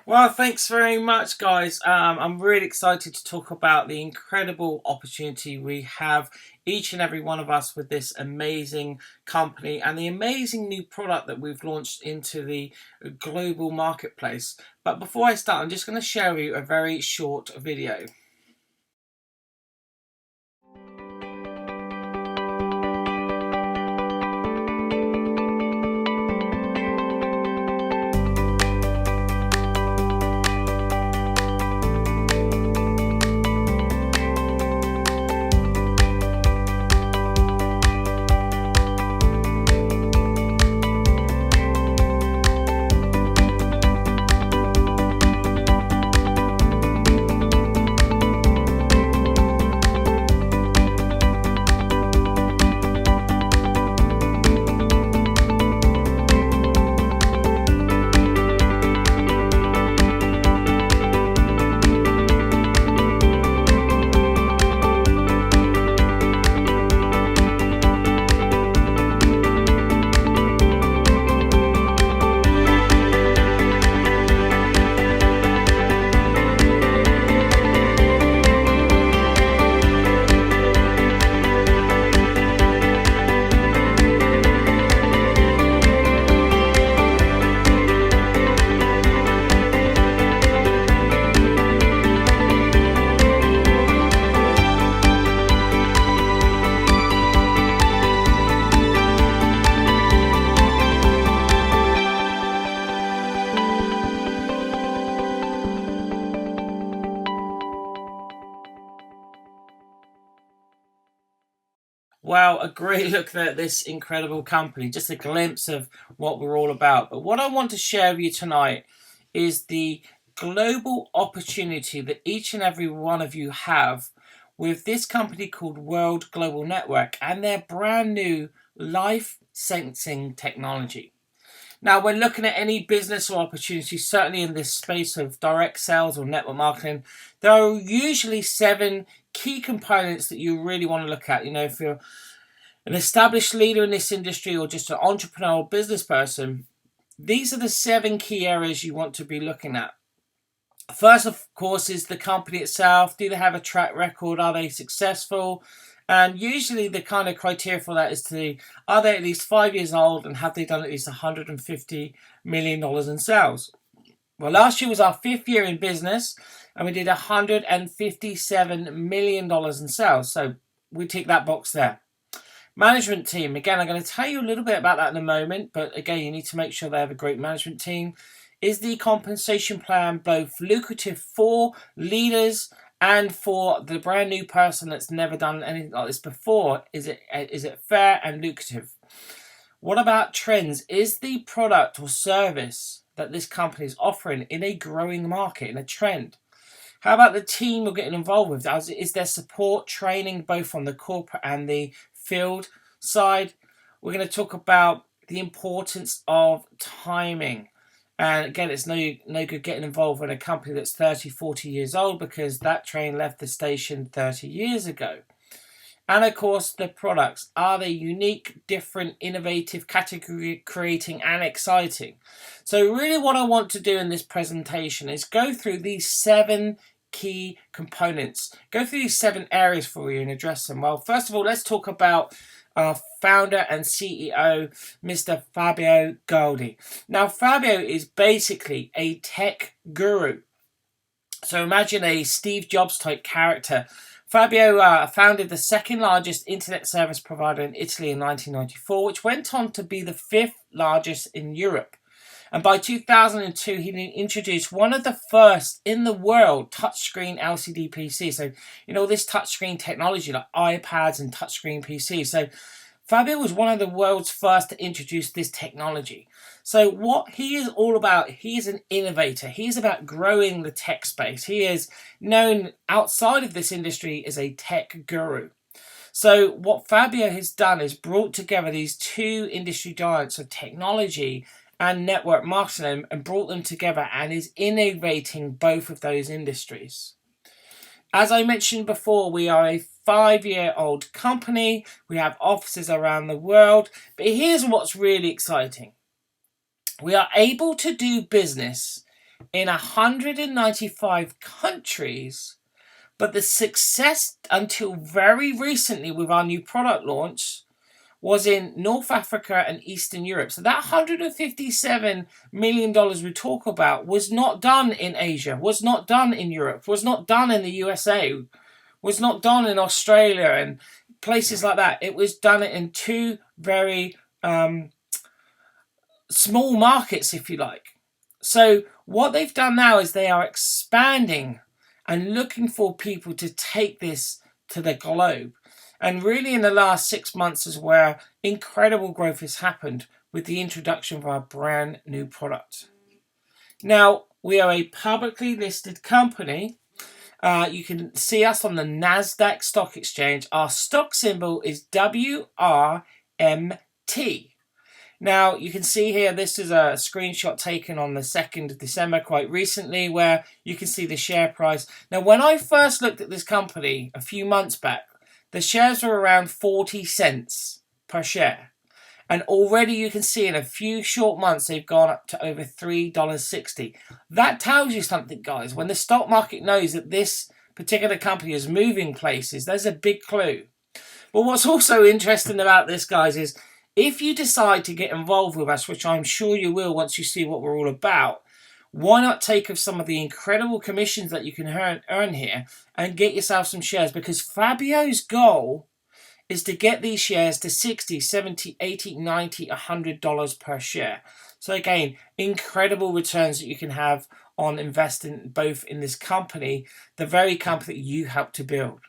Well, thanks very much, guys. I'm really excited to talk about the incredible opportunity we have, each and every one of us, with this amazing company and the amazing new product that we've launched into the global marketplace. But before I start, I'm just going to share with you a very short video. Wow, a great look at this incredible company. Just a glimpse of what we're all about. But what I want to share with you tonight is the global opportunity that each and every one of you have with this company called World Global Network and their brand new life sensing technology. Now, when looking at any business or opportunity, certainly in this space of direct sales or network marketing, there are usually 7 key components that you really want to look at. You know, if you're an established leader in this industry or just an entrepreneur or business person, these are the 7 key areas you want to be looking at. First, of course, is the company itself. Do they have a track record? Are they successful? And usually the kind of criteria for that is are they at least 5 years old and have they done at least $150 million in sales? Well, last year was our 5th year in business and we did $157 million in sales. So we tick that box there. Management team. Again, I'm going to tell you a little bit about that in a moment, but again, you need to make sure they have a great management team. Is the compensation plan both lucrative for leaders and for the brand new person that's never done anything like this before? Is it fair and lucrative? What about trends? Is the product or service that this company is offering in a growing market, in a trend? How about the team we're getting involved with? Is there support, training, both on the corporate and the field side? We're going to talk about the importance of timing. And again, it's no good getting involved in a company that's 30, 40 years old because that train left the station 30 years ago. And of course, the products. Are they unique, different, innovative, category creating, and exciting? So really what I want to do in this presentation is go through these 7 key components. Go through these 7 areas for you and address them. Well, first of all, let's talk about our founder and CEO, Mr. Fabio Galdi. Now, Fabio is basically a tech guru. So imagine a Steve Jobs type character. Fabio founded the 2nd largest internet service provider in Italy in 1994, which went on to be the 5th largest in Europe. And by 2002, he introduced one of the first in the world touchscreen LCD PCs. So, you know, this touchscreen technology like iPads and touchscreen PCs. So Fabio was one of the world's first to introduce this technology. So what he is all about, he is an innovator. He is about growing the tech space. He is known outside of this industry as a tech guru. So what Fabio has done is brought together these 2 industry giants of technology and network marketing and brought them together and is innovating both of those industries. As I mentioned before, we are a 5-year-old company. We have offices around the world. But here's what's really exciting. We are able to do business in 195 countries. But the success until very recently with our new product launch was in North Africa and Eastern Europe. So that $157 million we talk about was not done in Asia, was not done in Europe, was not done in the USA, was not done in Australia and places like that. It was done in two very small markets, if you like. So what they've done now is they are expanding and looking for people to take this to the globe. And really in the last 6 months is where incredible growth has happened with the introduction of our brand new product. Now, we are a publicly listed company. You can see us on the NASDAQ stock exchange. Our stock symbol is WRMT. Now, you can see here, this is a screenshot taken on the 2nd of December quite recently where you can see the share price. Now, when I first looked at this company a few months back, the shares were around 40 cents per share. And already you can see in a few short months, they've gone up to over $3.60. That tells you something, guys. When the stock market knows that this particular company is moving places, there's a big clue. But what's also interesting about this, guys, is if you decide to get involved with us, which I'm sure you will once you see what we're all about, why not take of some of the incredible commissions that you can earn here and get yourself some shares? Because Fabio's goal is to get these shares to $60, $70, $80, $90, $100 per share. So again, incredible returns that you can have on investing both in this company, the very company that you helped to build.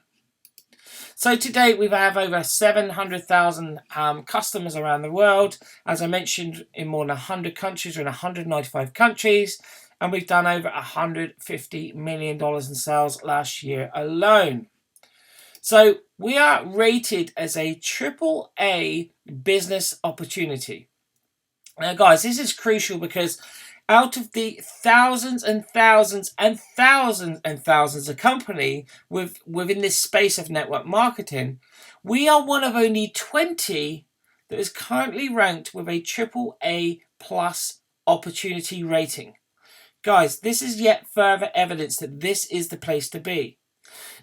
So to date, we have over 700,000 customers around the world. As I mentioned, in more than 100 countries, we're in 195 countries, and we've done over $150 million in sales last year alone. So we are rated as a AAA business opportunity. Now, guys, this is crucial because out of the thousands and thousands and thousands and thousands of companies within this space of network marketing, we are one of only 20 that is currently ranked with a AAA plus opportunity rating. Guys, this is yet further evidence that this is the place to be.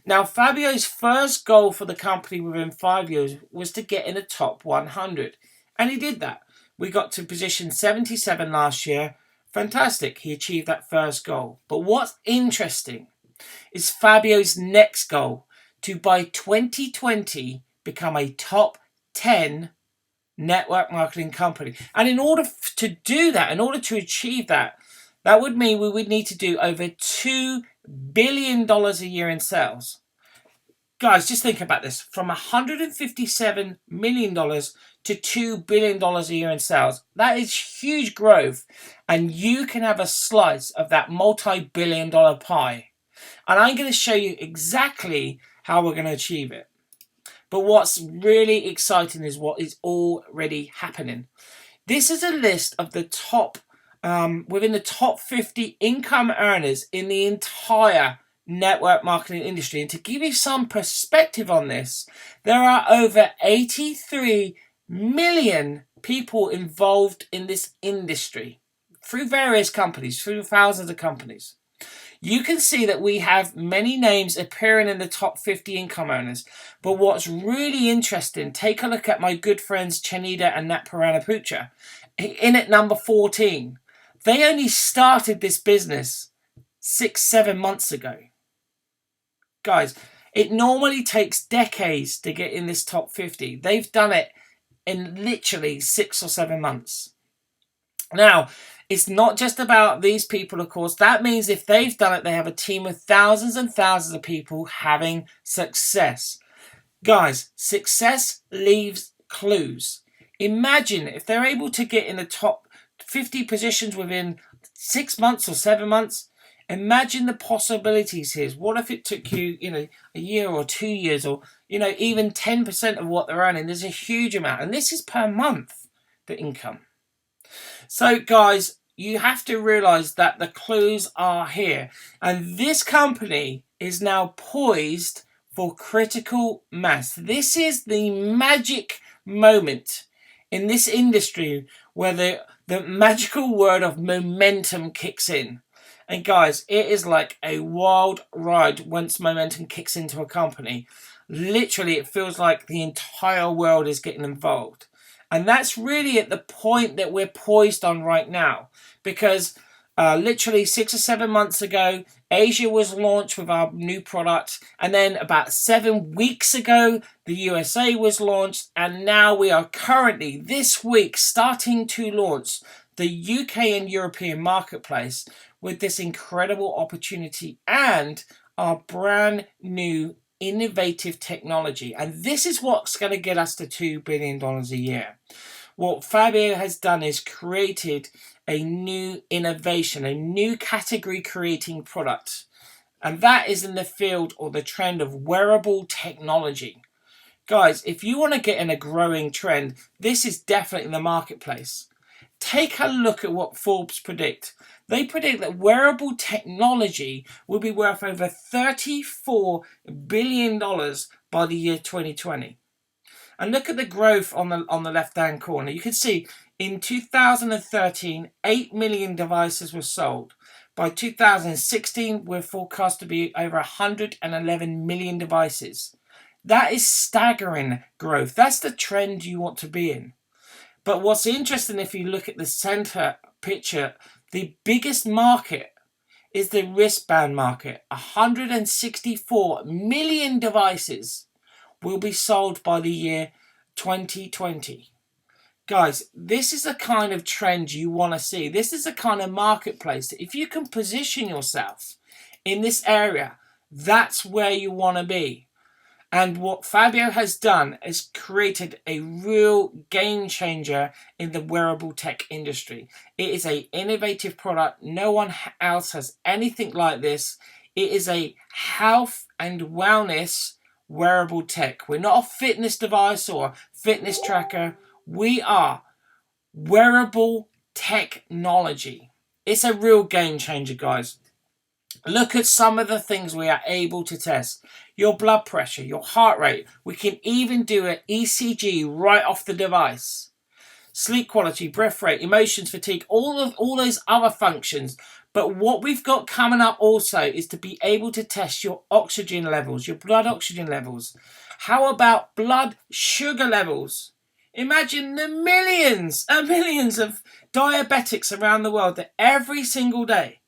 Now, Fabio's first goal for the company within 5 years was to get in the top 100. And he did that. We got to position 77 last year. Fantastic. He achieved that first goal. But what's interesting is Fabio's next goal to by 2020 become a top 10 network marketing company. And in order to do that, in order to achieve that, that would mean we would need to do over $2 billion a year in sales. Guys, just think about this. From $157 million to $2 billion a year in sales. That is huge growth. And you can have a slice of that multi-billion-dollar pie. And I'm going to show you exactly how we're going to achieve it. But what's really exciting is what is already happening. This is a list of the top, within the top 50 income earners in the entire network marketing industry. And to give you some perspective on this, there are over 83 million people involved in this industry through various companies, through thousands of companies. You can see that we have many names appearing in the top 50 income earners. But what's really interesting, take a look at my good friends Chanida and Nat Paranapucha. In at number 14. They only started this business 6-7 months ago. Guys, it normally takes decades to get in this top 50. They've done it in literally 6 or 7 months. Now, it's not just about these people, of course. That means if they've done it, they have a team of thousands and thousands of people having success. Guys, success leaves clues. Imagine if they're able to get in the top 50 positions within 6 months or 7 months. Imagine the possibilities here. What if it took you, a year or 2 years or, even 10% of what they're earning? There's a huge amount. And this is per month, the income. So, guys, you have to realize that the clues are here. And this company is now poised for critical mass. This is the magic moment in this industry where the magical word of momentum kicks in. And guys, it is like a wild ride once momentum kicks into a company. Literally, it feels like the entire world is getting involved. And that's really at the point that we're poised on right now. Because literally 6 or 7 months ago, Asia was launched with our new product. And then about 7 weeks ago, the USA was launched. And now we are currently, this week, starting to launch the UK and European marketplace with this incredible opportunity and our brand new innovative technology. And this is what's going to get us to $2 billion a year. What Fabio has done is created a new innovation, a new category creating product. And that is in the field or the trend of wearable technology. Guys, if you want to get in a growing trend, this is definitely the marketplace. Take a look at what Forbes predict. They predict that wearable technology will be worth over $34 billion by the year 2020. And look at the growth on the left-hand corner. You can see in 2013, 8 million devices were sold. By 2016, we're forecast to be over 111 million devices. That is staggering growth. That's the trend you want to be in. But what's interesting, if you look at the center picture, the biggest market is the wristband market. 164 million devices will be sold by the year 2020. Guys, this is the kind of trend you want to see. This is the kind of marketplace that if you can position yourself in this area, that's where you want to be. And what Fabio has done is created a real game changer in the wearable tech industry. It is an innovative product. No one else has anything like this. It is a health and wellness wearable tech. We're not a fitness device or a fitness tracker. We are wearable technology. It's a real game changer, guys. Look at some of the things we are able to test. Your blood pressure, your heart rate. We can even do an ECG right off the device. Sleep quality, breath rate, emotions, fatigue, all those other functions. But what we've got coming up also is to be able to test your oxygen levels, your blood oxygen levels. How about blood sugar levels? Imagine the millions and millions of diabetics around the world that every single day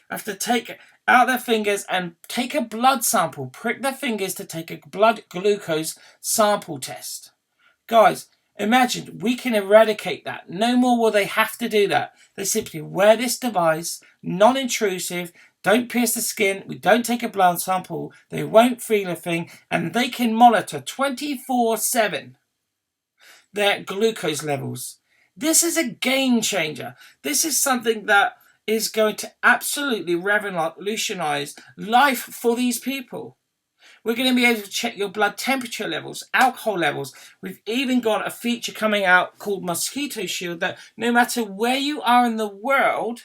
have to take out their fingers and take a blood sample, prick their fingers to take a blood glucose sample test. Guys, imagine we can eradicate that. No more will they have to do that. They simply wear this device, non-intrusive, don't pierce the skin, we don't take a blood sample, they won't feel a thing, and they can monitor 24/7 their glucose levels. This is a game changer. This is something that is going to absolutely revolutionize life for these people. We're going to be able to check your blood temperature levels, alcohol levels. We've even got a feature coming out called Mosquito Shield that no matter where you are in the world,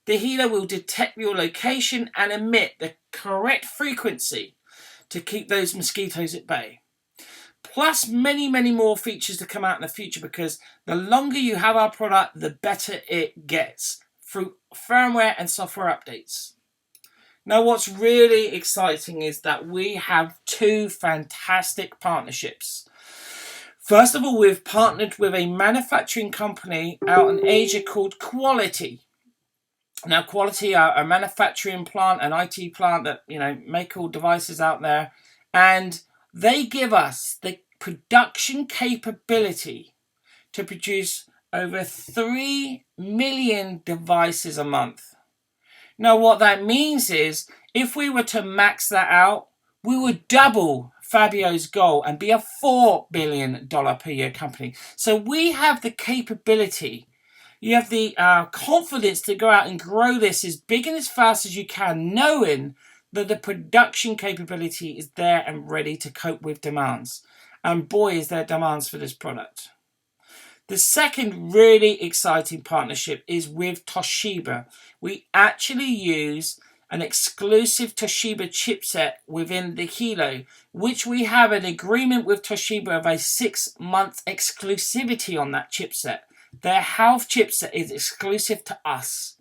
the healer will detect your location and emit the correct frequency to keep those mosquitoes at bay. Plus many, many more features to come out in the future, because the longer you have our product, the better it gets through firmware and software updates. Now, what's really exciting is that we have two fantastic partnerships. First of all, we've partnered with a manufacturing company out in Asia called Quality. Now, Quality are a manufacturing plant, an IT plant that, make all devices out there. And they give us the production capability to produce over 3 million devices a month. Now, what that means is, if we were to max that out, we would double Fabio's goal and be a $4 billion per year company. So we have the capability, you have the confidence to go out and grow this as big and as fast as you can, knowing that the production capability is there and ready to cope with demands. And boy, is there demands for this product. The second really exciting partnership is with Toshiba. We actually use an exclusive Toshiba chipset within the Hilo, which we have an agreement with Toshiba of a 6-month exclusivity on that chipset. Their health chipset is exclusive to us.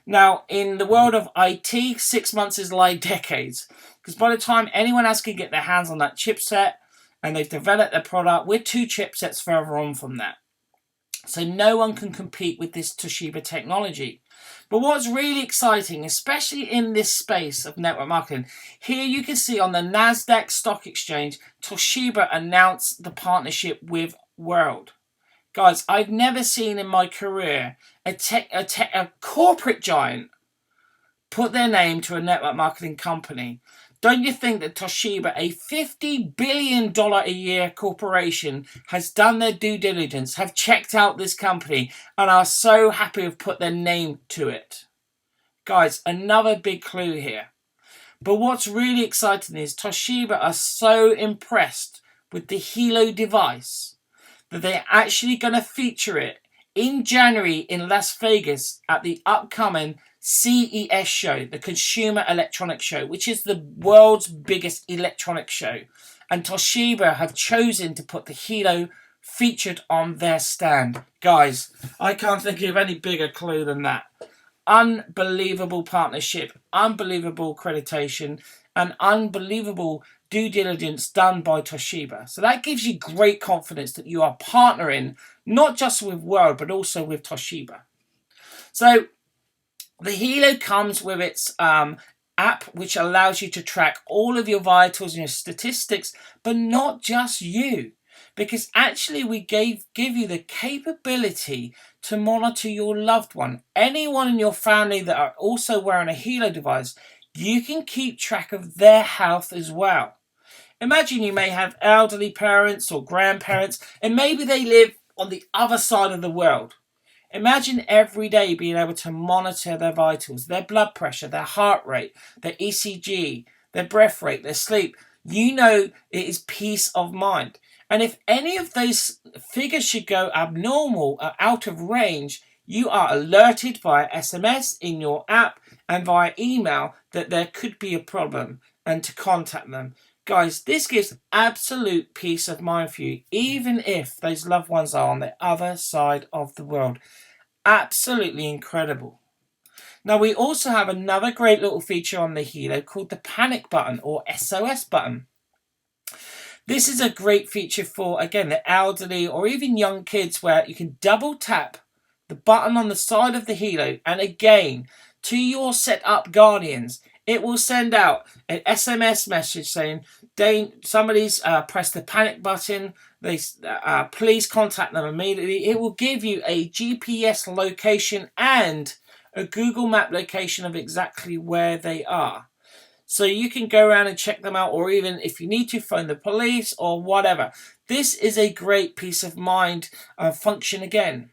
Now, in the world of IT, 6 months is like decades. Because by the time anyone else can get their hands on that chipset and they've developed their product, we're 2 chipsets further on from that. So no one can compete with this Toshiba technology. But what's really exciting, especially in this space of network marketing, here you can see on the NASDAQ stock exchange, Toshiba announced the partnership with World. Guys, I've never seen in my career a corporate giant put their name to a network marketing company. Don't you think that Toshiba, a $50 billion a year corporation, has done their due diligence, have checked out this company, and are so happy to have put their name to it? Guys, another big clue here. But what's really exciting is Toshiba are so impressed with the Hilo device that they're actually going to feature it in January in Las Vegas at the upcoming CES show, the Consumer Electronics Show, which is the world's biggest electronics show. And Toshiba have chosen to put the Hilo featured on their stand. Guys, I can't think of any bigger clue than that. Unbelievable partnership, unbelievable accreditation, and unbelievable due diligence done by Toshiba. So that gives you great confidence that you are partnering not just with World, but also with Toshiba. So the Hilo comes with its app, which allows you to track all of your vitals and your statistics, but not just you. Because actually we give you the capability to monitor your loved one. Anyone in your family that are also wearing a Hilo device, you can keep track of their health as well. Imagine you may have elderly parents or grandparents, and maybe they live on the other side of the world. Imagine every day being able to monitor their vitals, their blood pressure, their heart rate, their ECG, their breath rate, their sleep. You know it is peace of mind. And if any of those figures should go abnormal or out of range, you are alerted via SMS in your app and via email that there could be a problem and to contact them. Guys, this gives absolute peace of mind for you, even if those loved ones are on the other side of the world. Absolutely incredible. Now, we also have another great little feature on the Hilo called the panic button or SOS button. This is a great feature for, again, the elderly or even young kids, where you can double tap the button on the side of the Hilo, and again, to your set up guardians, it will send out an SMS message saying, somebody's pressed the panic button, please contact them immediately. It will give you a GPS location and a Google Map location of exactly where they are. So you can go around and check them out, or even if you need to, phone the police or whatever. This is a great peace of mind function again.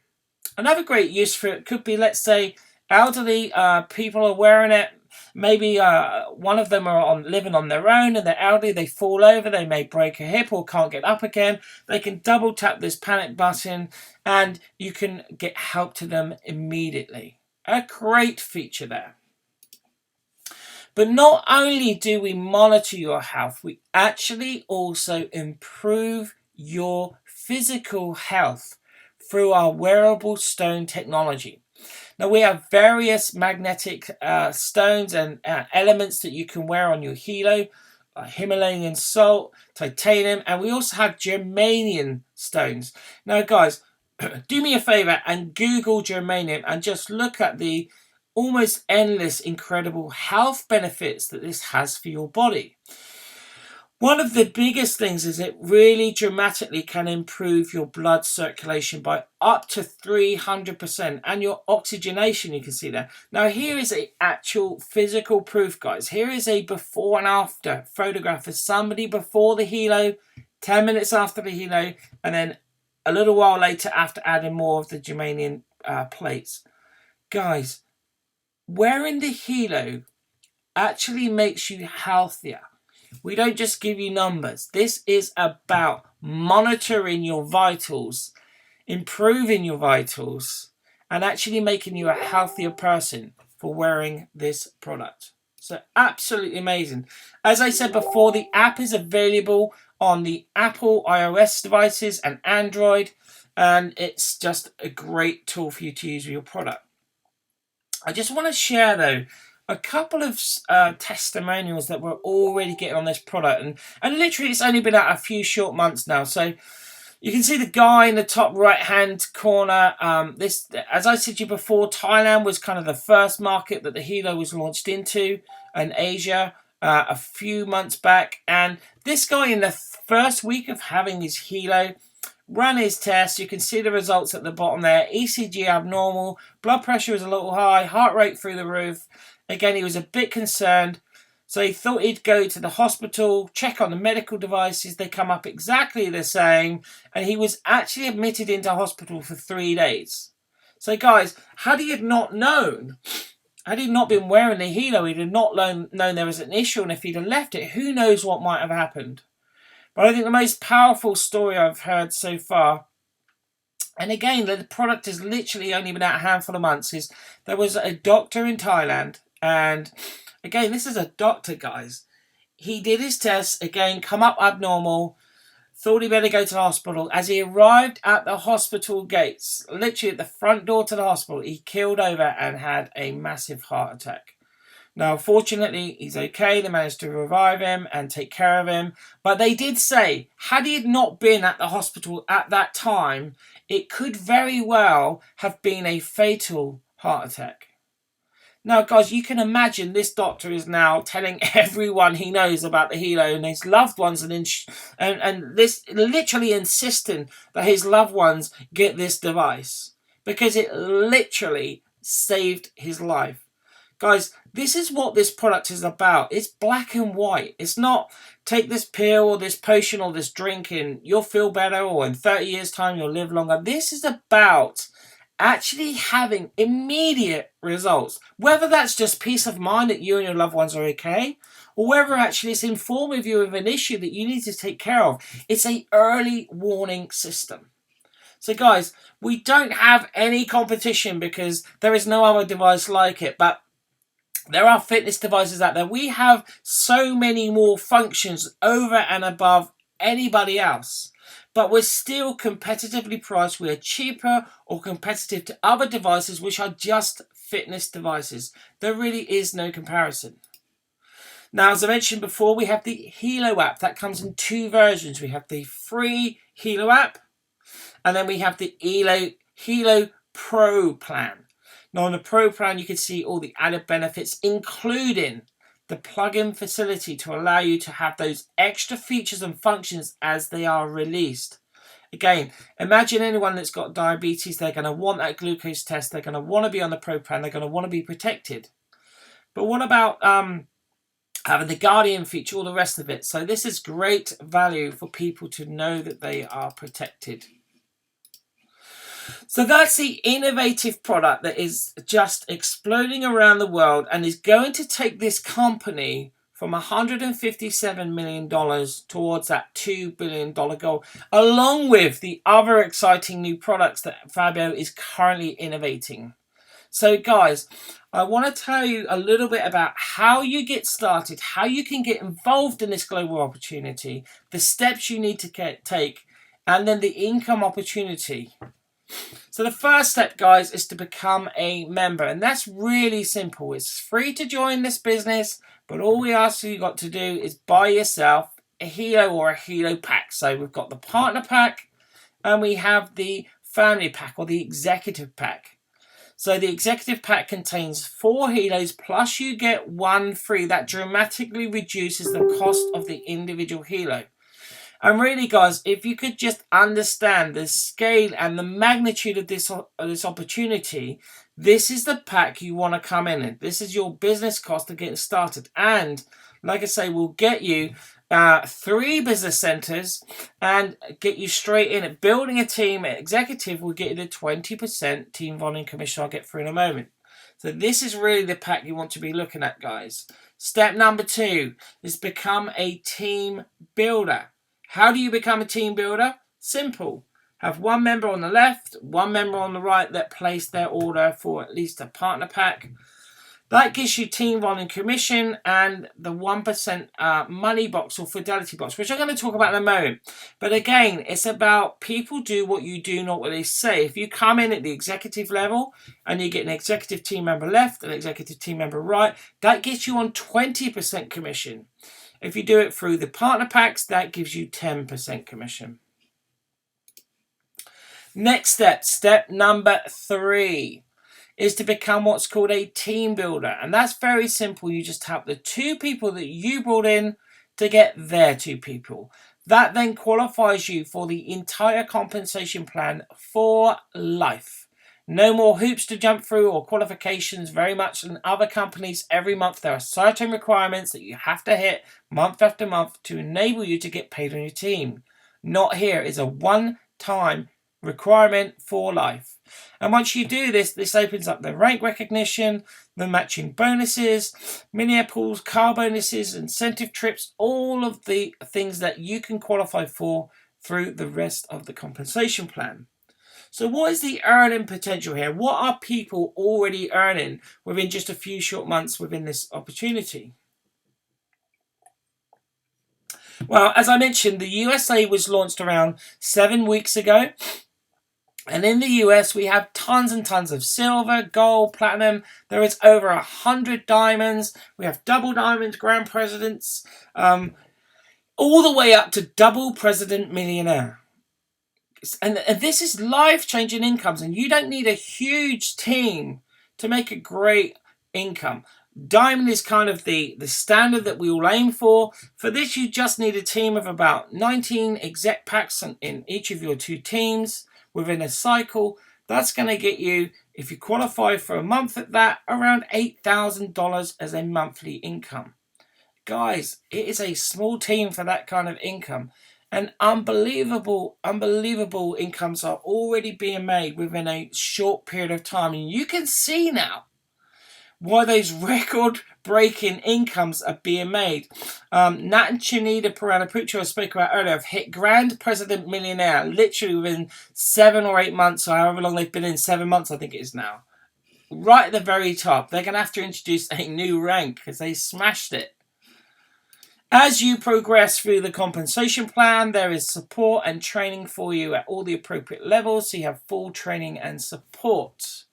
Another great use for it could be, let's say, elderly people are wearing it. Maybe one of them are living on their own and they're elderly, they fall over, they may break a hip or can't get up again. They can double tap this panic button and you can get help to them immediately. A great feature there. But not only do we monitor your health, we actually also improve your physical health through our wearable stone technology. Now, we have various magnetic stones and elements that you can wear on your Hilo, Himalayan salt, titanium, and we also have germanium stones. Now, guys, do me a favor and Google germanium and just look at the almost endless, incredible health benefits that this has for your body. One of the biggest things is it really dramatically can improve your blood circulation by up to 300%, and your oxygenation, you can see there. Now, here is an actual physical proof, guys. Here is a before and after photograph of somebody before the Hilo, 10 minutes after the Hilo, and then a little while later after adding more of the germanium plates. Guys, wearing the Hilo actually makes you healthier. We don't just give you numbers. This is about monitoring your vitals, improving your vitals, and actually making you a healthier person for wearing this product. So absolutely amazing. As I said before, the app is available on the Apple iOS devices and Android, and it's just a great tool for you to use with your product. I just want to share, though, a couple of testimonials that we're already getting on this product. And literally, it's only been out a few short months now. So you can see the guy in the top right-hand corner. This, as I said to you before, Thailand was kind of the first market that the Hilo was launched into, and Asia a few months back. And this guy, in the first week of having his Hilo, ran his test. You can see the results at the bottom there. ECG abnormal, blood pressure was a little high, heart rate through the roof. Again, he was a bit concerned. So he thought he'd go to the hospital, check on the medical devices. They come up exactly the same. And he was actually admitted into hospital for 3 days. So guys, had he not known, had he not been wearing the Hilo, he'd have not known there was an issue. And if he'd have left it, who knows what might have happened. But I think the most powerful story I've heard so far, and again, the product has literally only been out a handful of months, is there was a doctor in Thailand. And again, this is a doctor, guys. He did his tests, again, come up abnormal, thought he better go to the hospital. As he arrived at the hospital gates, literally at the front door to the hospital, he keeled over and had a massive heart attack. Now, fortunately, he's okay. They managed to revive him and take care of him. But they did say, had he not been at the hospital at that time, it could very well have been a fatal heart attack. Now, guys, you can imagine this doctor is now telling everyone he knows about the Hilo and his loved ones, and this literally insisting that his loved ones get this device because it literally saved his life. Guys, this is what this product is about. It's black and white. It's not take this pill or this potion or this drink and you'll feel better, or in 30 years' time you'll live longer. This is about actually having immediate results. Whether that's just peace of mind that you and your loved ones are okay, or whether actually it's informing you of an issue that you need to take care of. It's an early warning system. So guys, we don't have any competition because there is no other device like it, but there are fitness devices out there. We have so many more functions over and above anybody else. But we're still competitively priced. We are cheaper or competitive to other devices which are just fitness devices. There really is no comparison. Now, as I mentioned before, we have the Hilo app. That comes in 2 versions. We have the free Hilo app, and then we have the Hilo Pro plan. Now, on the Pro plan, you can see all the added benefits, including the plug-in facility to allow you to have those extra features and functions as they are released. Again, imagine anyone that's got diabetes, they're going to want that glucose test, they're going to want to be on the Pro plan, they're going to want to be protected. But what about having the Guardian feature, all the rest of it? So this is great value for people to know that they are protected. So that's the innovative product that is just exploding around the world and is going to take this company from $157 million towards that $2 billion goal, along with the other exciting new products that Fabio is currently innovating. So guys, I want to tell you a little bit about how you get started, how you can get involved in this global opportunity, the steps you need to take, and then the income opportunity. So the first step, guys, is to become a member, and that's really simple. It's free to join this business, but all we ask you got to do is buy yourself a Hilo or a Hilo pack. So we've got the partner pack and we have the family pack or the executive pack. So the executive pack contains 4 Hilos plus you get 1 free. That dramatically reduces the cost of the individual Hilo. And really, guys, if you could just understand the scale and the magnitude of this opportunity, this is the pack you want to come in. This is your business cost of getting started. And like I say, we'll get you 3 business centers and get you straight in at building a team. Executive will get you the 20% team volume commission I'll get through in a moment. So this is really the pack you want to be looking at, guys. Step number 2 is become a team builder. How do you become a team builder? Simple. Have 1 member on the left, 1 member on the right that place their order for at least a partner pack. That gives you team volume commission and the 1% money box or fidelity box, which I'm going to talk about in a moment. But again, it's about people do what you do, not what they say. If you come in at the executive level and you get an executive team member left, an executive team member right, that gets you on 20% commission. If you do it through the partner packs, that gives you 10% commission. Next step, step number 3. Is to become what's called a team builder. And that's very simple. You just help the 2 people that you brought in to get their 2 people. That then qualifies you for the entire compensation plan for life. No more hoops to jump through or qualifications. Very much in other companies, every month there are certain requirements that you have to hit month after month to enable you to get paid on your team. Not here. It's a one-time requirement for life. And once you do this, this opens up the rank recognition, the matching bonuses, mini pools, car bonuses, incentive trips, all of the things that you can qualify for through the rest of the compensation plan. So what is the earning potential here? What are people already earning within just a few short months within this opportunity? Well, as I mentioned, the USA was launched around 7 weeks ago. And in the US, we have tons and tons of silver, gold, platinum. There is over 100 diamonds. We have double diamond grand presidents, all the way up to double president millionaire. And this is life-changing incomes. And you don't need a huge team to make a great income. Diamond is kind of the standard that we all aim for. For this, you just need a team of about 19 exec packs in each of your 2 teams. Within a cycle, that's going to get you, if you qualify for a month at that, around $8,000 as a monthly income. Guys, it is a small team for that kind of income. And unbelievable incomes are already being made within a short period of time. And you can see now why those record-breaking incomes are being made. Nat and Chinita Puranapucho I spoke about earlier have hit Grand President Millionaire literally within 7 or 8 months, or however long they've been in, 7 months I think it is now. Right at the very top. They're going to have to introduce a new rank because they smashed it. As you progress through the compensation plan, there is support and training for you at all the appropriate levels, so you have full training and support.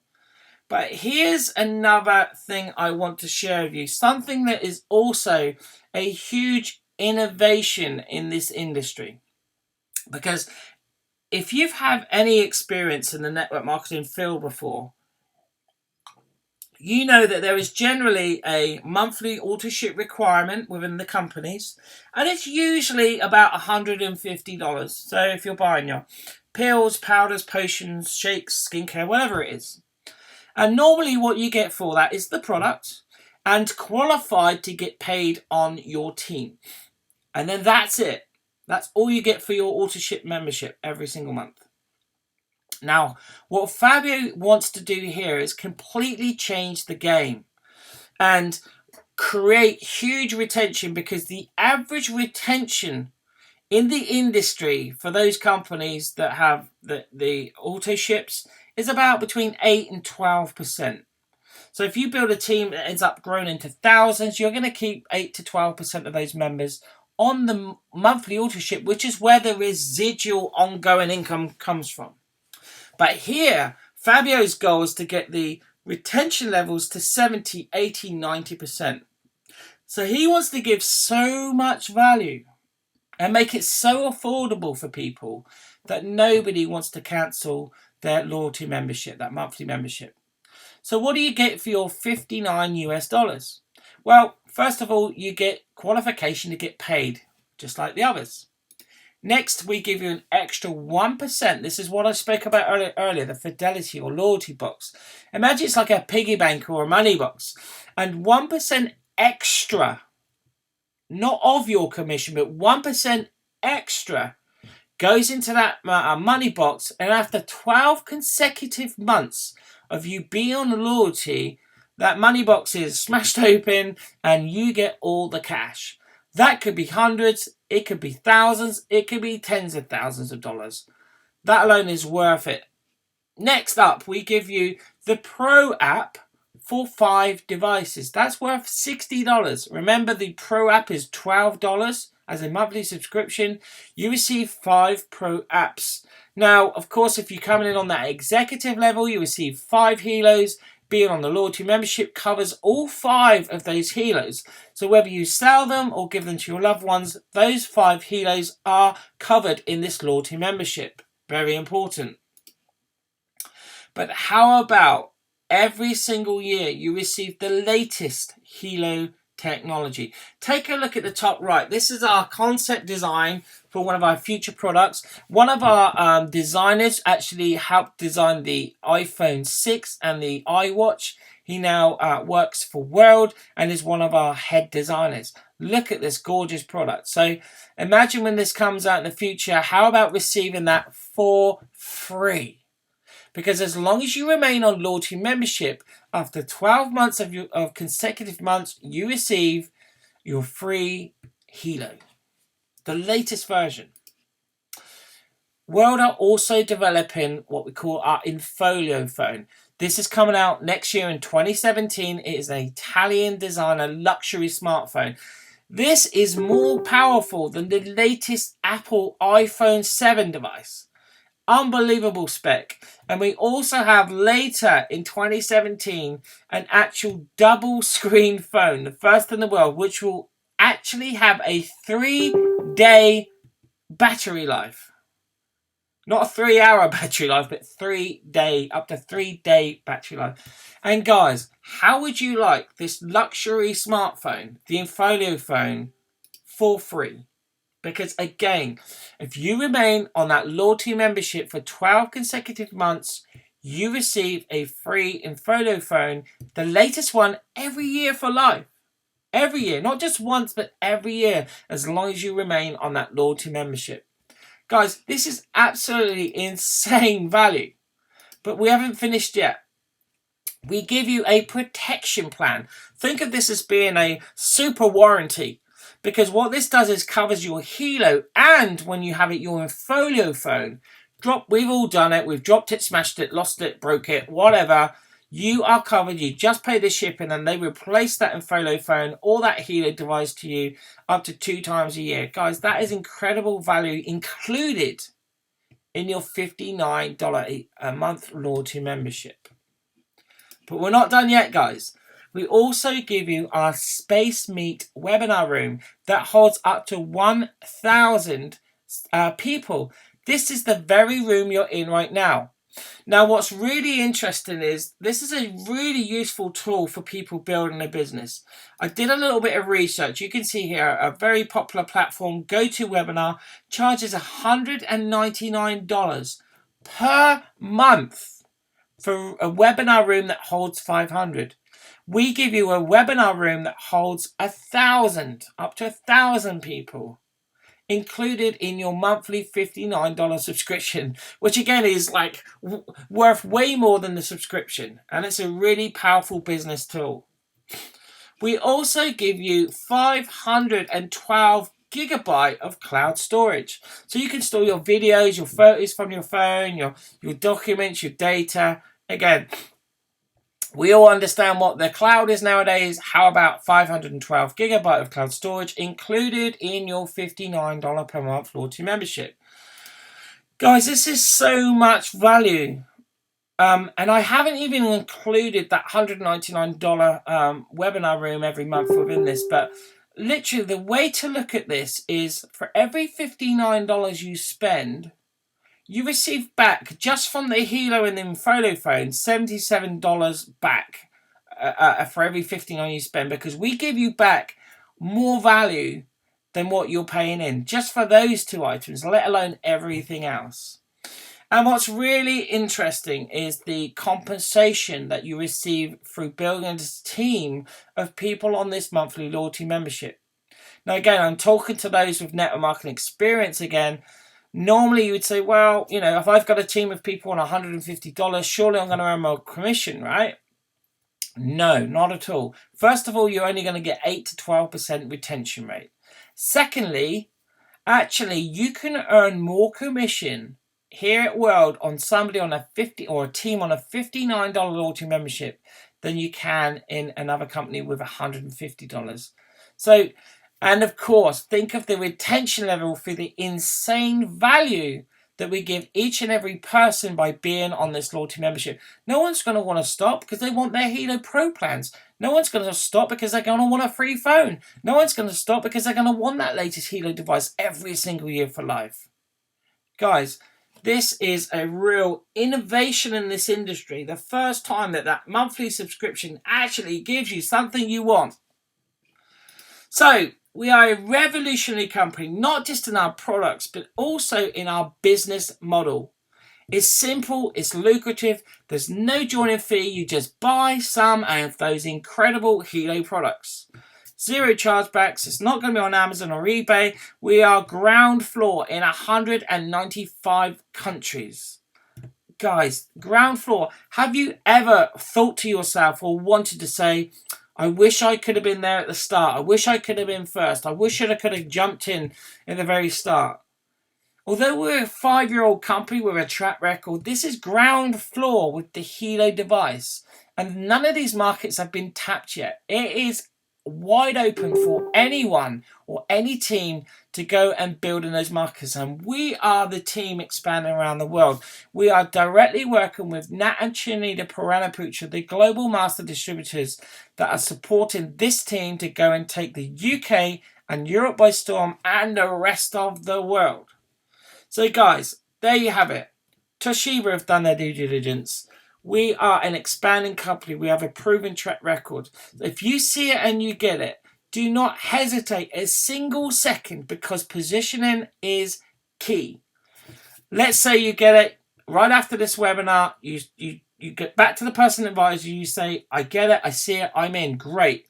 But here's another thing I want to share with you. Something that is also a huge innovation in this industry. Because if you've had any experience in the network marketing field before, you know that there is generally a monthly auto-ship requirement within the companies. And it's usually about $150. So if you're buying your pills, powders, potions, shakes, skincare, whatever it is. And normally what you get for that is the product and qualified to get paid on your team. And then that's it. That's all you get for your auto-ship membership every single month. Now, what Fabio wants to do here is completely change the game and create huge retention, because the average retention in the industry for those companies that have the auto ships is about between 8 and 12%. So if you build a team that ends up growing into thousands, you're going to keep 8 to 12% of those members on the monthly auto ship, which is where the residual ongoing income comes from. But here, Fabio's goal is to get the retention levels to 70, 80, 90%. So he wants to give so much value and make it so affordable for people that nobody wants to cancel their loyalty membership, that monthly membership. So what do you get for your $59? Well, first of all, you get qualification to get paid, just like the others. Next, we give you an extra 1%. This is what I spoke about earlier, the fidelity or loyalty box. Imagine it's like a piggy bank or a money box. And 1% extra, not of your commission, but 1% extra goes into that money box. And after 12 consecutive months of you being on the loyalty, that money box is smashed open and you get all the cash. That could be hundreds, it could be thousands, it could be tens of thousands of dollars. That alone is worth it. Next up, we give you the Pro app for 5 devices. That's worth $60. Remember, the Pro app is $12 as a monthly subscription. You receive 5 Pro apps. Now, of course, if you're coming in on that executive level, you receive 5 Helos. Being on the loyalty membership covers all 5 of those Helos. So whether you sell them or give them to your loved ones, those 5 Helos are covered in this loyalty membership. Very important. But how about every single year you receive the latest Helo technology? Take a look at the top right. This is our concept design for one of our future products. One of our designers actually helped design the iPhone 6 and the iWatch. He now works for World and is one of our head designers. Look at this gorgeous product. So imagine when this comes out in the future, how about receiving that for free? Because as long as you remain on loyalty membership, after 12 months of consecutive months, you receive your free Helo, the latest version. World are also developing what we call our Infolio phone. This is coming out next year in 2017. It is an Italian designer luxury smartphone. This is more powerful than the latest Apple iPhone 7 device. Unbelievable spec. And we also have later in 2017 an actual double screen phone, the first in the world, which will actually have a 3-day battery life. Not a 3-hour battery life, but up to 3-day battery life. And guys, how would you like this luxury smartphone, the Infolio phone, for free? Because again, if you remain on that loyalty membership for 12 consecutive months, you receive a free Infolio phone, the latest one, every year for life. Every year, not just once, but every year, as long as you remain on that loyalty membership. Guys, this is absolutely insane value. But we haven't finished yet. We give you a protection plan. Think of this as being a super warranty. Because what this does is covers your Helo, and when you have it, your Infolio phone. We've all done it. We've dropped it, smashed it, lost it, broke it, whatever. You are covered. You just pay the shipping and they replace that Infolio phone or that Helo device to you up to 2 times a year. Guys, that is incredible value included in your $59 a month loyalty membership. But we're not done yet, guys. We also give you our Space Meet webinar room that holds up to 1,000 people. This is the very room you're in right now. Now, what's really interesting is this is a really useful tool for people building a business. I did a little bit of research. You can see here a very popular platform, GoToWebinar, charges $199 per month for a webinar room that holds 500. We give you a webinar room that holds 1,000, up to 1,000 people, included in your monthly $59 subscription, which again is like worth way more than the subscription. And it's a really powerful business tool. We also give you 512 gigabyte of cloud storage. So you can store your videos, your photos from your phone, your documents, your data. Again, we all understand what the cloud is nowadays. How about 512 gigabyte of cloud storage included in your $59 per month loyalty membership? Guys, this is so much value. And I haven't even included that $199 webinar room every month within this. But literally, the way to look at this is for every $59 you spend, you receive back, just from the Helo and the Infolio phone, $77 back for every $59 you spend, because we give you back more value than what you're paying in, just for those 2 items, let alone everything else. And what's really interesting is the compensation that you receive through building a team of people on this monthly loyalty membership. Now, again, I'm talking to those with network marketing experience again. Normally, you would say, well, you know, if I've got a team of people on $150, surely I'm going to earn more commission, right? No, not at all. First of all, you're only going to get 8 to 12% retention rate. Secondly, actually, you can earn more commission here at World on somebody on a $50 or a team on a $59 loyalty membership than you can in another company with $150. So, and of course, think of the retention level for the insane value that we give each and every person by being on this loyalty membership. No one's going to want to stop because they want their Hilo Pro plans. No one's going to stop because they're going to want a free phone. No one's going to stop because they're going to want that latest Hilo device every single year for life. Guys, this is a real innovation in this industry. The first time that monthly subscription actually gives you something you want. So, we are a revolutionary company, not just in our products, but also in our business model. It's simple, it's lucrative, there's no joining fee, you just buy some of those incredible Hilo products. Zero chargebacks, it's not going to be on Amazon or eBay. We are ground floor in 195 countries. Guys, ground floor. Have you ever thought to yourself or wanted to say, I wish I could have been there at the start. I wish I could have been first. I wish I could have jumped in the very start. Although we're a 5-year-old company with a track record, this is ground floor with the Hilo device. And none of these markets have been tapped yet. It is wide open for anyone or any team to go and build in those markets. And we are the team expanding around the world. We are directly working with Nat and Chinita Puranapucha, the global master distributors that are supporting this team to go and take the UK and Europe by storm and the rest of the world. So guys, there you have it. Toshiba have done their due diligence. We are an expanding company. We have a proven track record. If you see it and you get it, do not hesitate a single second because positioning is key. Let's say you get it right after this webinar. You get back to the person that invited you. You say, I get it. I see it. I'm in. Great.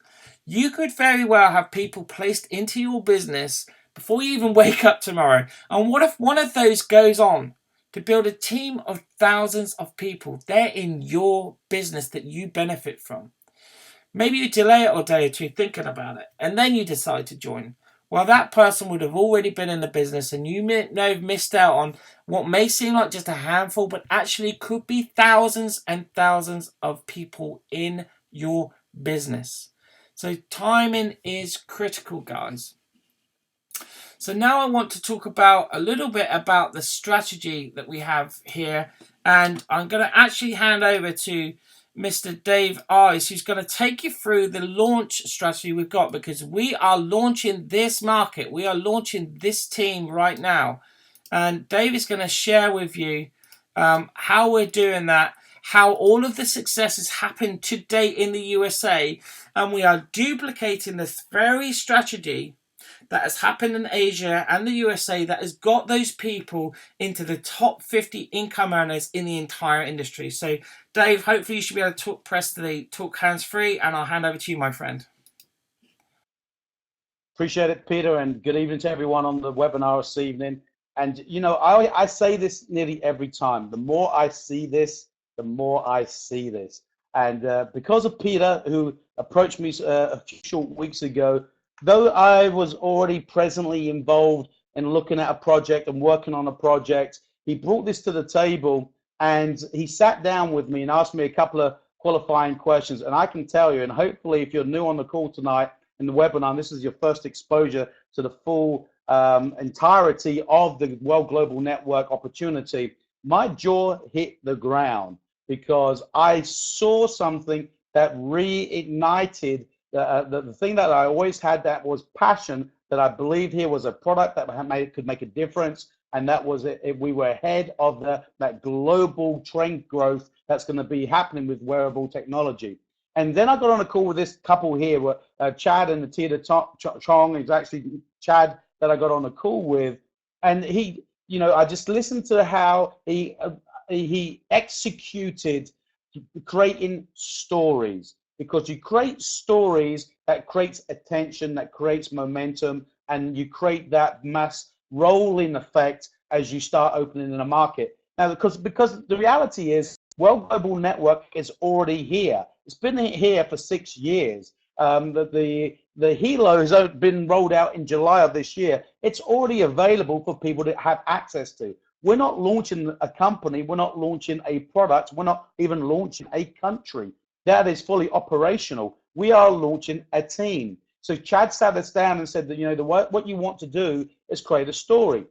You could very well have people placed into your business before you even wake up tomorrow. And what if one of those goes on to build a team of thousands of people? They're in your business that you benefit from. Maybe you delay it a day or two thinking about it, and then you decide to join. Well, that person would have already been in the business, and you may have missed out on what may seem like just a handful, but actually could be thousands and thousands of people in your business. So timing is critical, guys. So now I want to talk about a little bit about the strategy that we have here. And I'm going to actually hand over to Mr. Dave Ice, who's going to take you through the launch strategy we've got, because we are launching this market. We are launching this team right now. And Dave is going to share with you how we're doing that, how all of the successes happened to date in the USA. And we are duplicating this very strategy that has happened in Asia and the USA that has got those people into the top 50 income earners in the entire industry. So, Dave, hopefully you should be able to press the talk hands-free, and I'll hand over to you, my friend. Appreciate it, Peter, and good evening to everyone on the webinar this evening. And, you know, I say this nearly every time. The more I see this, the more I see this. And because of Peter, who approached me a few short weeks ago, though I was already presently involved in looking at a project and working on a project, he brought this to the table and he sat down with me and asked me a couple of qualifying questions. And I can tell you, and hopefully if you're new on the call tonight in the webinar, and this is your first exposure to the full entirety of the World Global Network opportunity, my jaw hit the ground because I saw something that reignited the thing that I always had, that was passion, that I believed here was a product that could make a difference, and that was we were ahead of that global trend growth that's going to be happening with wearable technology. And then I got on a call with this couple here, Chad and Natita Chong. Is actually Chad that I got on a call with, and he, you know, I just listened to how he executed creating stories. Because you create stories, that creates attention, that creates momentum, and you create that mass rolling effect as you start opening in a market. Now, because the reality is, World Global Network is already here. It's been here for 6 years. The Hilo has been rolled out in July of this year. It's already available for people to have access to. We're not launching a company. We're not launching a product. We're not even launching a country. that is fully operational, we are launching a team. So Chad sat us down and said that, what you want to do is create a story.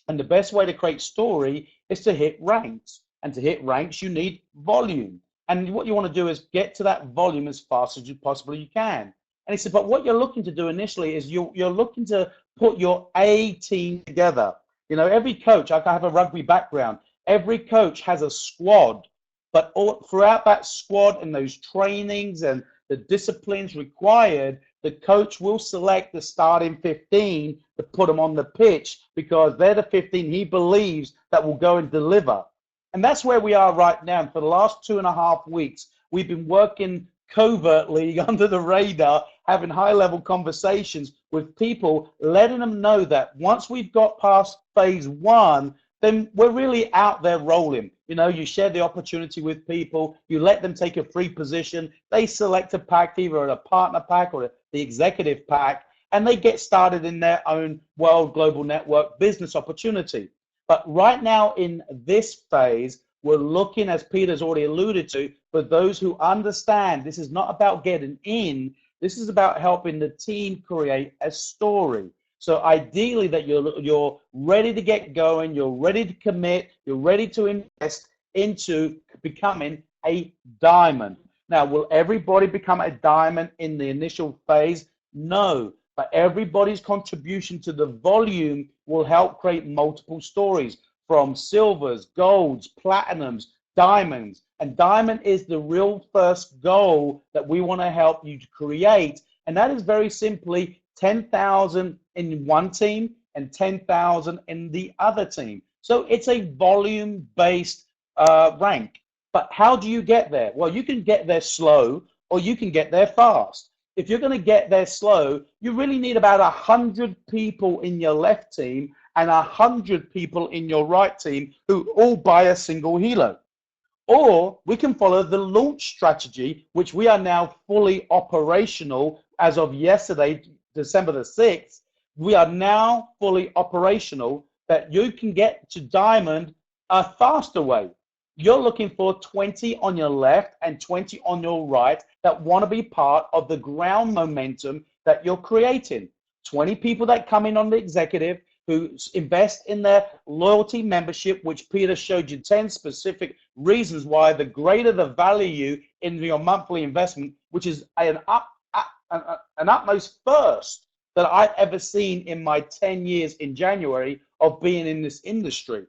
And the best way to create story is to hit ranks. And to hit ranks, you need volume. And what you want to do is get to that volume as fast as you possibly can. And he said, but what you're looking to do initially is you're looking to put your A team together. Every coach, I have a rugby background, every coach has a squad, but throughout that squad and those trainings and the disciplines required, the coach will select the starting 15 to put them on the pitch because they're the 15 he believes that will go and deliver. And that's where we are right now. And for the last 2.5 weeks, we've been working covertly under the radar, having high-level conversations with people, letting them know that once we've got past phase 1, then we're really out there rolling. You share the opportunity with people, you let them take a free position, they select a pack, either a partner pack or the executive pack, and they get started in their own world global network business opportunity. But right now in this phase, we're looking, as Peter's already alluded to, for those who understand this is not about getting in, this is about helping the team create a story. So ideally that you're ready to get going, you're ready to commit, you're ready to invest into becoming a diamond. Now, will everybody become a diamond in the initial phase? No, but everybody's contribution to the volume will help create multiple stories from silvers, golds, platinums, diamonds. And diamond is the real first goal that we want to help you to create. And that is very simply 10,000 in one team and 10,000 in the other team. So it's a volume-based rank. But how do you get there? Well, you can get there slow or you can get there fast. If you're going to get there slow, you really need about 100 people in your left team and 100 people in your right team who all buy a single helo. Or we can follow the launch strategy, which we are now fully operational as of yesterday, December the 6th. We are now fully operational that you can get to diamond a faster way. You're looking for 20 on your left and 20 on your right that want to be part of the ground momentum that you're creating. 20 people that come in on the executive who invest in their loyalty membership, which Peter showed you 10 specific reasons why the greater the value in your monthly investment, which is an utmost first that I've ever seen in my 10 years in January of being in this industry.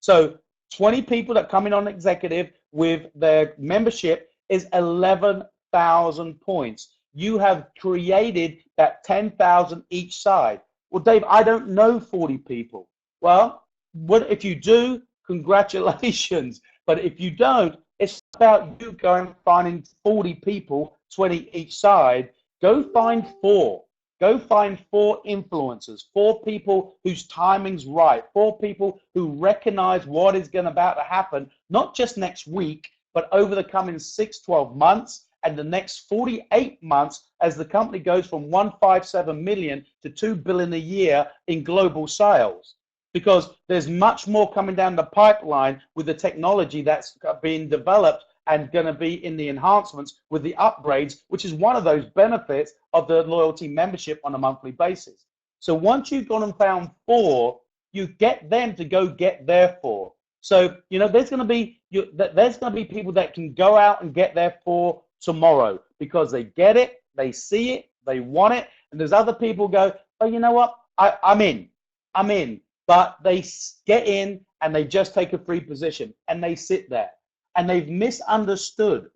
So 20 people that come in on executive with their membership is 11,000 points. You have created that 10,000 each side. Well, Dave, I don't know 40 people. Well, what if you do? Congratulations. But if you don't, it's about you going and finding 40 people, 20 each side. Go find 4. Go find 4 influencers, 4 people whose timing's right, 4 people who recognize what is about to happen, not just next week, but over the coming 6, 12 months and the next 48 months as the company goes from 157 million to 2 billion a year in global sales. Because there's much more coming down the pipeline with the technology that's being developed and going to be in the enhancements with the upgrades, which is one of those benefits of the loyalty membership on a monthly basis. So once you've gone and found 4, you get them to go get their 4. So there's going to be people that can go out and get their 4 tomorrow because they get it, they see it, they want it, and there's other people go, oh, you know what, I'm in, but they get in and they just take a free position and they sit there. And they've misunderstood.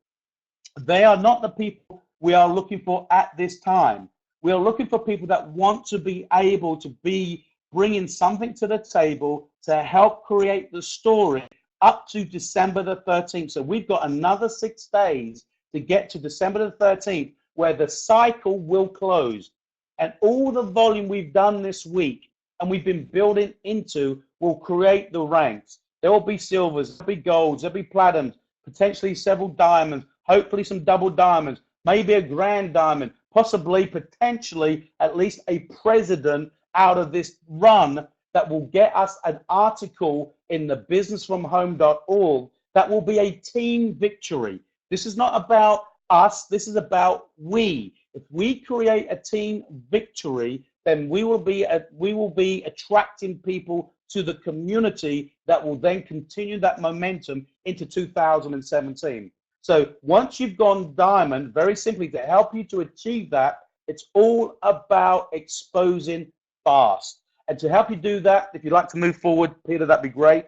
They are not the people we are looking for at this time. We are looking for people that want to be able to be bringing something to the table to help create the story up to December the 13th. So we've got another 6 days to get to December the 13th where the cycle will close. And all the volume we've done this week and we've been building into will create the ranks. There will be silvers, there'll be golds, there'll be platinums, potentially several diamonds, hopefully some double diamonds, maybe a grand diamond, possibly, potentially, at least a president out of this run that will get us an article in the businessfromhome.org that will be a team victory. This is not about us. This is about we. If we create a team victory, then we will be attracting people to the community that will then continue that momentum into 2017. So once you've gone diamond, very simply, to help you to achieve that, it's all about exposing fast. And to help you do that, if you'd like to move forward, Peter, that'd be great.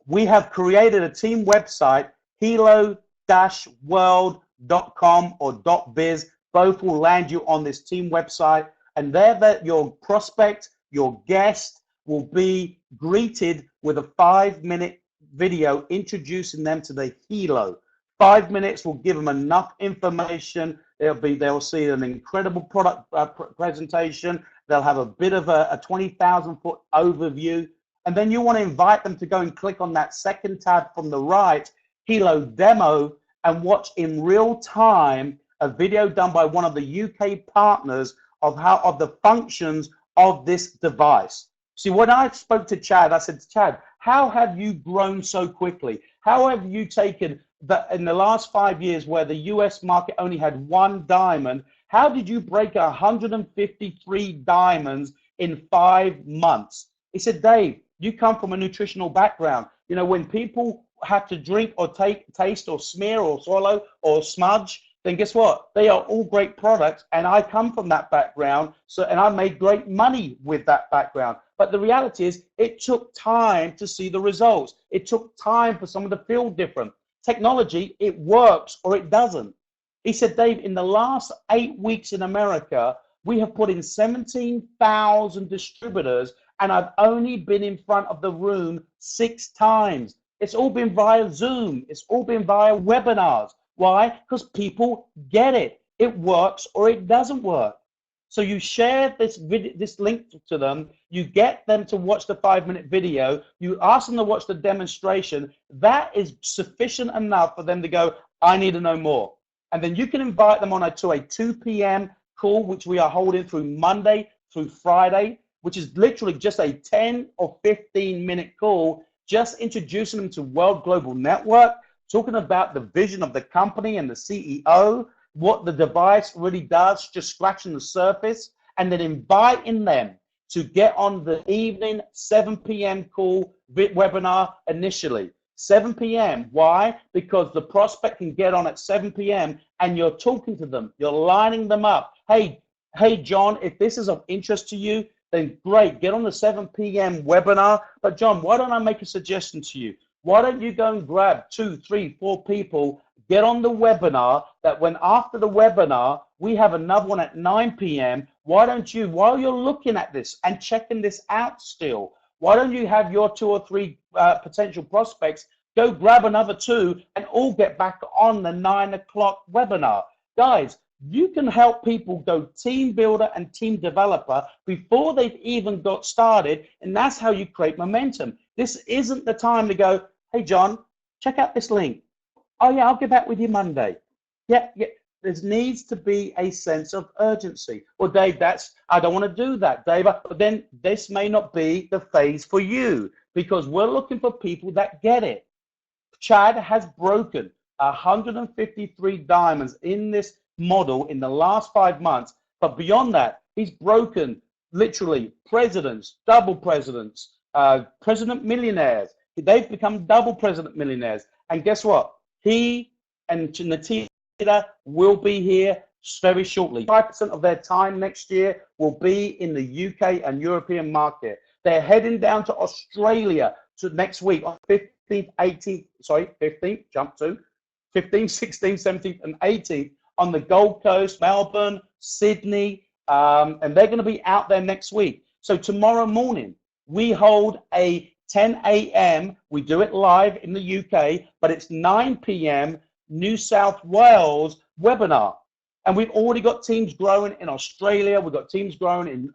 We have created a team website, helo-world.com or .biz. Both will land you on this team website, and there that your prospect, your guest, will be greeted with a 5-minute video introducing them to the Helo. 5 minutes will give them enough information. They'll see an incredible product presentation. They'll have a bit of a 20,000-foot overview. And then you want to invite them to go and click on that second tab from the right, Helo Demo, and watch in real time a video done by one of the UK partners of the functions of this device. See, when I spoke to Chad, I said, Chad, how have you grown so quickly? How have you taken that in the last 5 years where the US market only had 1 diamond? How did you break 153 diamonds in 5 months? He said, Dave, you come from a nutritional background. You know, when people have to drink or taste or smear or swallow or smudge, then guess what? They are all great products, and I come from that background, and I made great money with that background. But the reality is, it took time to see the results. It took time for someone to feel different. Technology, it works or it doesn't. He said, Dave, in the last 8 weeks in America, we have put in 17,000 distributors, and I've only been in front of the room 6 times. It's all been via Zoom. It's all been via webinars. Why? Because people get it. It works or it doesn't work. So you share this link to them. You get them to watch the 5-minute video. You ask them to watch the demonstration. That is sufficient enough for them to go, I need to know more. And then you can invite them to a 2 p.m. call, which we are holding through Monday through Friday, which is literally just a 10 or 15-minute call, just introducing them to World Global Network, talking about the vision of the company and the CEO, what the device really does, just scratching the surface, and then inviting them to get on the evening 7 p.m. call webinar initially. 7 p.m. Why? Because the prospect can get on at 7 p.m. and you're talking to them. You're lining them up. Hey, John, if this is of interest to you, then great, get on the 7 p.m. webinar. But John, why don't I make a suggestion to you? Why don't you go and grab 2, 3, 4 people, get on the webinar, that when after the webinar, we have another one at 9 p.m. Why don't you, while you're looking at this and checking this out still, why don't you have your 2 or 3 potential prospects go grab another 2 and all get back on the 9 o'clock webinar? Guys, you can help people go team builder and team developer before they've even got started, and that's how you create momentum. This isn't the time to go, hey, John, check out this link. Oh, yeah, I'll get back with you Monday. Yeah. There needs to be a sense of urgency. Well, Dave, I don't want to do that, Dave. But then this may not be the phase for you, because we're looking for people that get it. Chad has broken 153 diamonds in this model in the last 5 months. But beyond that, he's broken literally presidents, double presidents, president millionaires. They've become double president millionaires. And guess what? He and Natita will be here very shortly. 5% of their time next year will be in the UK and European market. They're heading down to Australia next week on 15th, 16th, 17th, and 18th on the Gold Coast, Melbourne, Sydney, and they're going to be out there next week. So tomorrow morning, we hold a 10 a.m. We do it live in the UK, but it's 9 p.m. New South Wales webinar. And we've already got teams growing in Australia. We've got teams growing in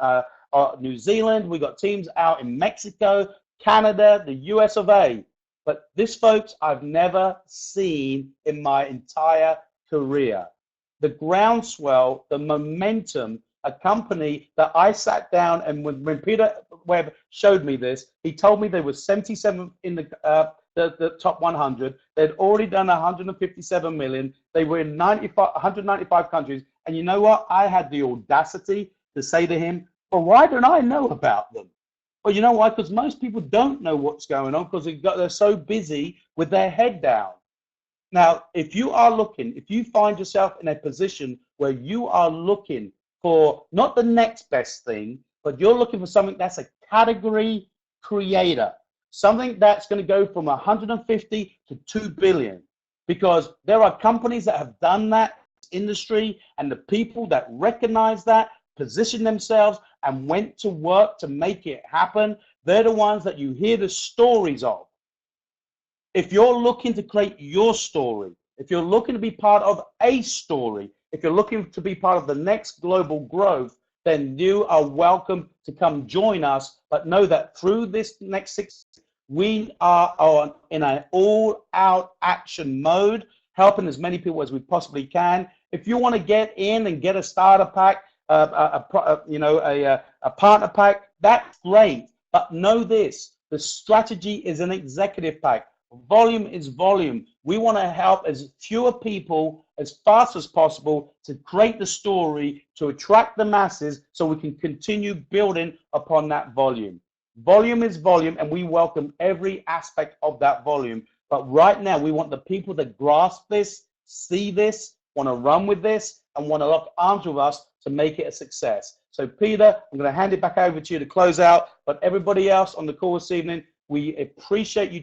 New Zealand. We've got teams out in Mexico, Canada, the US of A. But this, folks, I've never seen in my entire career. The groundswell, the momentum, a company that I sat down, and when Peter Webb showed me this, he told me there was 77 in the the top 100. They'd already done 157 million. They were in 195 countries. And you know what? I had the audacity to say to him, well, why don't I know about them? Well, you know why? Because most people don't know what's going on because they're so busy with their head down. Now, if you are looking, if you find yourself in a position where you are looking for not the next best thing, but you're looking for something that's a category creator, something that's going to go from 150 to 2 billion, because there are companies that have done that industry, and the people that recognize that, position themselves, and went to work to make it happen, they're the ones that you hear the stories of. If you're looking to create your story, if you're looking to be part of a story, if you're looking to be part of the next global growth, then you are welcome to come join us. But know that through this next 6 months, we are in an all-out action mode, helping as many people as we possibly can. If you want to get in and get a starter pack, a partner pack, that's great. But know this: the strategy is an executive pack. Volume is volume. We want to help as fewer people as fast as possible to create the story, to attract the masses, so we can continue building upon that volume. Volume is volume, and we welcome every aspect of that volume. But right now, we want the people that grasp this, see this, want to run with this, and want to lock arms with us to make it a success. So, Peter, I'm going to hand it back over to you to close out. But everybody else on the call this evening, we appreciate you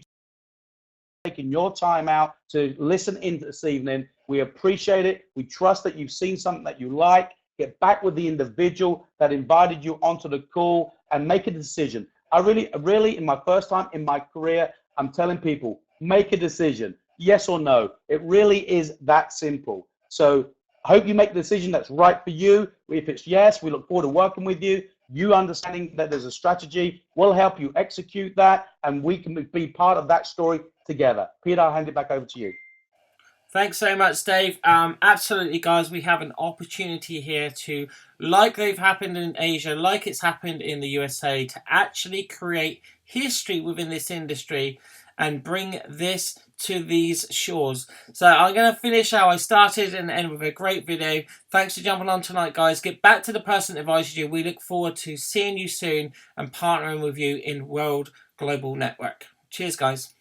taking your time out to listen in this evening. We appreciate it. We trust that you've seen something that you like. Get back with the individual that invited you onto the call and make a decision. I really, in my first time in my career, I'm telling people, make a decision, yes or no. It really is that simple. So I hope you make the decision that's right for you. If it's yes, we look forward to working with you. You understanding that there's a strategy, we'll help you execute that, and we can be part of that story together. Peter, I'll hand it back over to you. Thanks so much, Dave. Absolutely, guys, we have an opportunity here to, like they've happened in Asia, like it's happened in the USA, to actually create history within this industry and bring this to these shores. So I'm going to finish how I started and end with a great video. Thanks for jumping on tonight, guys. Get back to the person that advised you. We look forward to seeing you soon and partnering with you in World Global Network. Cheers, guys.